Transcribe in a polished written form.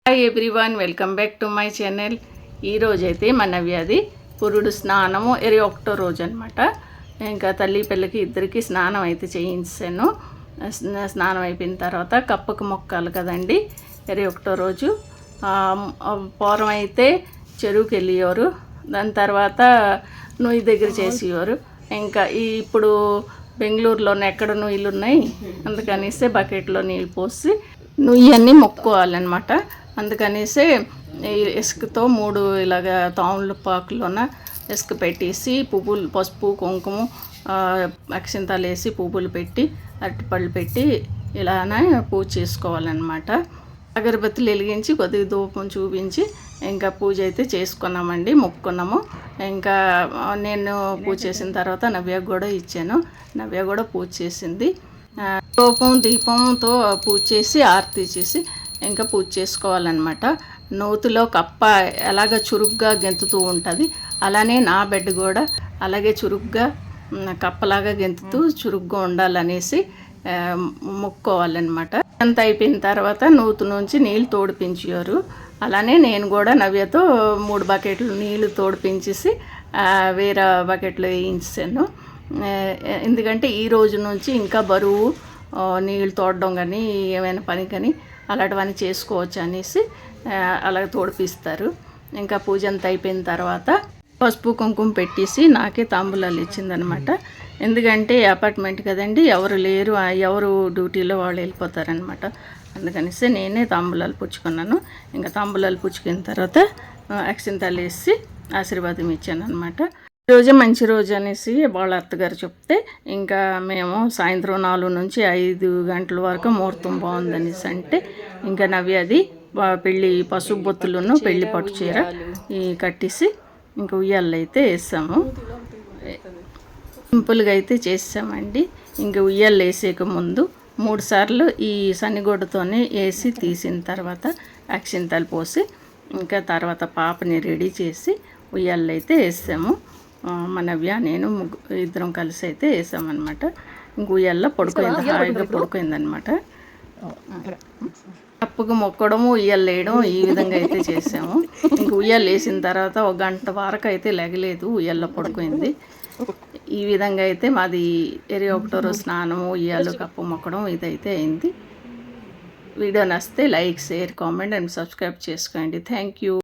Hi everyone, welcome back to my channel. ఈరోజైతే మన వ్యాధి పురుడు స్నానము 21వ రోజు అనమాట. ఇంకా తల్లి పిల్లకి ఇద్దరికి స్నానం అయితే చేయించాను. స్నానం అయిపోయిన తర్వాత కప్పకు మొక్కాలి కదండి. 21వ రోజు పూర్వం అయితే చెరువుకి వెళ్ళేవారు, దాని తర్వాత నుయ్యి దగ్గర చేసేవారు. ఇంకా ఇప్పుడు బెంగళూరులోనే ఎక్కడ నుయ్యిలు ఉన్నాయి, అందుకనేసి బకెట్లో నీళ్ళు పోసి నుయ్యి అన్నీ మొక్కుకోవాలన్నమాట. అందుకనేసి ఇసుకతో 3 ఇలాగ తాముల పాకులోన ఇసుక పెట్టేసి పువ్వులు, పసుపు, కుంకుమ, అక్షింతాలు వేసి పువ్వులు పెట్టి అరటిపళ్ళు పెట్టి ఇలానే పూజ చేసుకోవాలన్నమాట. అగరబత్తులు వెలిగించి కొద్దిగా ధూపం చూపించి ఇంకా పూజ అయితే చేసుకున్నామండి, మొక్కుకున్నాము. ఇంకా నేను పూజ చేసిన తర్వాత నవ్య కూడా ఇచ్చాను. నవ్య కూడా పూజ చేసింది. ధూపం దీపంతో పూజ చేసి ఆరతి చేసి ఇంకా పూజ చేసుకోవాలన్నమాట. నూతిలో కప్ప ఎలాగ చురుగ్గా గెంతుతూ ఉంటుంది, అలానే నా బిడ్డ కూడా అలాగే చురుగ్గా కప్పలాగా గెంతుతూ చురుగ్గా ఉండాలనేసి మొక్కుకోవాలన్నమాట. అంత అయిపోయిన తర్వాత నూతి నుంచి నీళ్ళు తోడిపించారు. అలానే నేను కూడా నవ్యతో 3 బకెట్లు నీళ్ళు తోడిపించేసి వేరే బకెట్లో వేయించాను. ఎందుకంటే ఈ రోజు నుంచి ఇంకా బరువు నీళ్ళు తోడడం కానీ ఏమైనా పని కానీ అలాంటివన్నీ చేసుకోవచ్చు అనేసి అలాగ తోడిపిస్తారు. ఇంకా పూజ అంతా అయిపోయిన తర్వాత పసుపు కుంకుమ పెట్టేసి నాకే తాంబూలాలు ఇచ్చిందనమాట. ఎందుకంటే అపార్ట్మెంట్ కదండి, ఎవరు లేరు, ఎవరు డ్యూటీలో వాళ్ళు వెళ్ళిపోతారనమాట. అందుకనేసి నేనే తాంబూలాలు పుచ్చుకున్నాను. ఇంకా తాంబూలాలు పుచ్చుకున్న తర్వాత అక్షింతాలు వేసి ఆశీర్వాదం ఇచ్చాను అనమాట. ఈరోజే మంచి రోజు అనేసి వాళ్ళ అత్తగారు చెప్తే ఇంకా మేము సాయంత్రం 4 నుంచి 5 గంటల వరకు ముహూర్తం బాగుందనేసి అంటే ఇంకా నవ్యది పెళ్ళి పసుపు బొత్తులను పెళ్ళి పట్టు చీర కట్టేసి ఇంకా ఉయ్యాలు అయితే వేసాము. సింపుల్గా అయితే చేసామండి. ఇంకా ఉయ్యాలు వేసేక ముందు 3 సార్లు ఈ సన్నిగొడ్డతోనే వేసి తీసిన తర్వాత అక్షింతలు పోసి ఇంకా తర్వాత పాపని రెడీ చేసి ఉయ్యాలు అయితే వేసాము. మా నవ్య నేను ఇద్దరం కలిసి అయితే వేసామన్నమాట. ఇంక ఉయ్యాల్లో పడుకోయింది, హాయిగా పడుకోయిందనమాట. కప్పుకు మొక్కడము, ఉయ్యాలు వేయడం ఈ విధంగా అయితే చేసాము. ఇంక ఉయ్యాలు వేసిన తర్వాత 1 గంట వరకు అయితే లెగలేదు, ఉయ్యాల్లో పడుకోయింది. ఈ విధంగా అయితే మాది 21వ రోజు స్నానము, ఉయ్యాలు, కప్పు మొక్కడం ఇదైతే అయింది. వీడియో నచ్చితే like, share, comment and subscribe చేసుకోండి. Thank you.